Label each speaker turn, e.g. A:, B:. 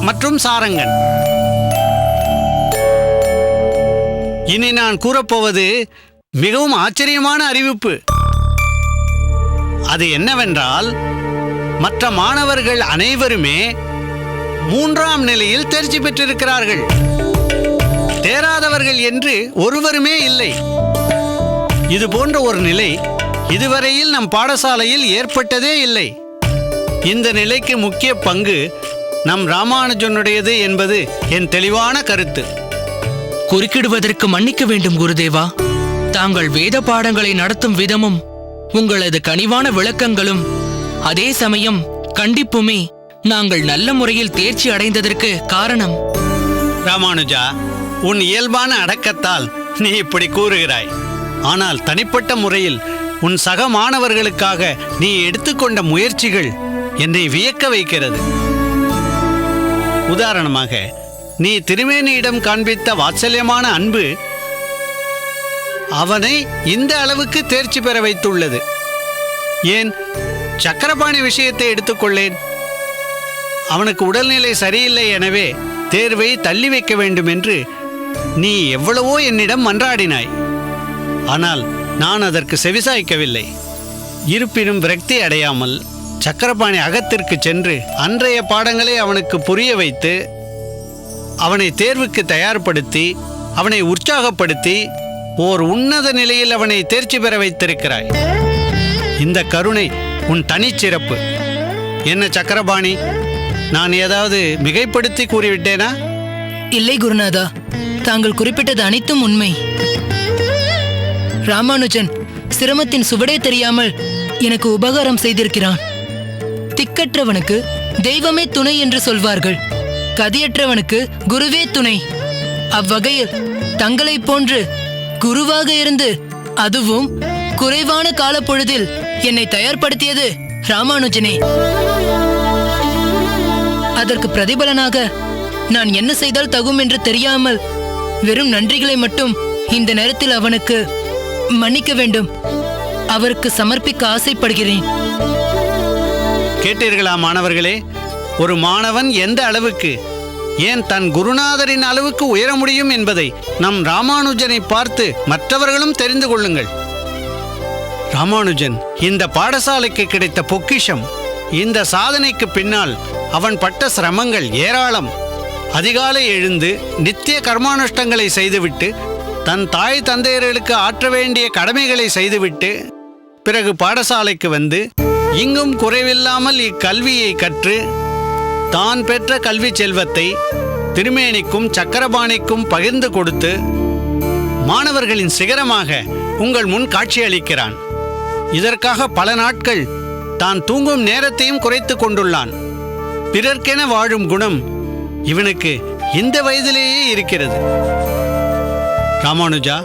A: மற்றும் சாரங்கன். இனி நான் கூறப்போவது மிகவும் ஆச்சரியமான அறிவிப்பு. அது என்னவென்றால், மற்ற மாணவர்கள் அனைவருமே 3ஆம் நிலையில் தேர்ச்சி பெற்றிருக்கிறார்கள். தேராதவர்கள் என்று ஒருவருமே இல்லை. இது போன்ற ஒரு நிலை இதுவரையில் நம் பாடசாலையில் ஏற்பட்டதே இல்லை. இந்த நிலைக்கு முக்கிய பங்கு நம் ராமானுஜனுடையது என்பது என் தெளிவான கருத்து.
B: குறுக்கிடுவதற்கு மன்னிக்க வேண்டும் குருதேவா. தாங்கள் வேத பாடங்களை நடத்தும் விதமும் உங்களது கனிவான விளக்கங்களும் அதே சமயம் கண்டிப்புமே நாங்கள் நல்ல முறையில் தேர்ச்சி அடைந்ததற்கு காரணம்.
A: ராமானுஜா, உன் இயல்பான அடக்கத்தால் நீ இப்படி கூறுகிறாய். ஆனால் தனிப்பட்ட முறையில் உன் சக மாணவர்களுக்காக நீ எடுத்துக்கொண்ட முயற்சிகள் என்னை வியக்க வைக்கிறது. உதாரணமாக, நீ திருமேனியிடம் காண்பித்த வாத்சல்யமான அன்பு அவனை இந்த அளவுக்கு தேர்ச்சி பெற வைத்துள்ளது. ஏன் சக்கரபாணி விஷயத்தை எடுத்துக்கொள்ளேன். அவனுக்கு உடல்நிலை சரியில்லை, எனவே தேர்வை தள்ளி வைக்க வேண்டும் என்று நீ எவ்வளவோ என்னிடம் மன்றாடினாய். ஆனால் நான் அதற்கு செவிசாய்க்கவில்லை. இருப்பினும் விரக்தி அடையாமல் சக்கரபாணி அகத்திற்கு சென்று அன்றைய பாடங்களை அவனுக்கு புரிய வைத்து அவனை தேர்வுக்கு தயார்படுத்தி அவனை உற்சாகப்படுத்தி ஓர் உன்னத நிலையில் அவனை தேர்ச்சி பெற வைத்திருக்கிறாய். இந்த கருணை உன் தனிச்சிறப்பு. என்ன சக்கரபாணி, நான் ஏதாவது மிகைப்படுத்தி கூறிவிட்டேனா?
C: இல்லை குருநாதா, தாங்கள் குறிப்பிட்டது அனைத்தும் உண்மை. ராமானுஜன் சிரமத்தின் சுவடே தெரியாமல் எனக்கு உபகாரம் செய்திருக்கிறான். திக்கற்றவனுக்கு தெய்வமே துணை என்று சொல்வார்கள். கதியற்றவனுக்கு குருவே துணை. அவ்வகையில் தங்களைப் போன்று குருவாக இருந்து, அதுவும் குறைவான காலப்பொழுதில் என்னை தயார்படுத்தியது ராமானுஜனே. அதற்கு பிரதிபலனாக நான் என்ன செய்தால் தகும் என்று தெரியாமல் வெறும் நன்றிகளை மட்டும் இந்த நேரத்தில் அவனுக்கு மன்னிக்க வேண்டும், அவருக்கு சமர்ப்பிக்க ஆசைப்படுகிறேன்.
A: கேட்டீர்களா மாணவர்களே? ஒரு மாணவன் எந்த அளவுக்கு, ஏன் தன் குருநாதரின் அளவுக்கு உயர முடியும் என்பதை நம் ராமானுஜனை பார்த்து மற்றவர்களும் தெரிந்து கொள்ளுங்கள். ராமானுஜன் இந்த பாடசாலைக்கு கிடைத்த பொக்கிஷம். இந்த சாதனைக்கு பின்னால் அவன் பட்ட சிரமங்கள் ஏராளம். அதிகாலை எழுந்து நித்திய கர்மானுஷ்டங்களை செய்துவிட்டு, தன் தாய் தந்தையர்களுக்கு ஆற்ற வேண்டிய கடமைகளை செய்துவிட்டு, பிறகு பாடசாலைக்கு வந்து இங்கும் குறைவில்லாமல் இக்கல்வியை கற்று தான் பெற்ற கல்வி செல்வத்தை திருமேனிக்கும் சக்கரபாணிக்கும் பகிர்ந்து கொடுத்து மாணவர்களின் சிகரமாக உங்கள் முன் காட்சியளிக்கிறான். இதற்காக பல நாட்கள் தான் தூங்கும் நேரத்தையும் குறைத்து கொண்டுள்ளான். பிறர்க்கென வாழும் குணம் இவனுக்கு இந்த வயதிலேயே இருக்கிறது. ராமானுஜா,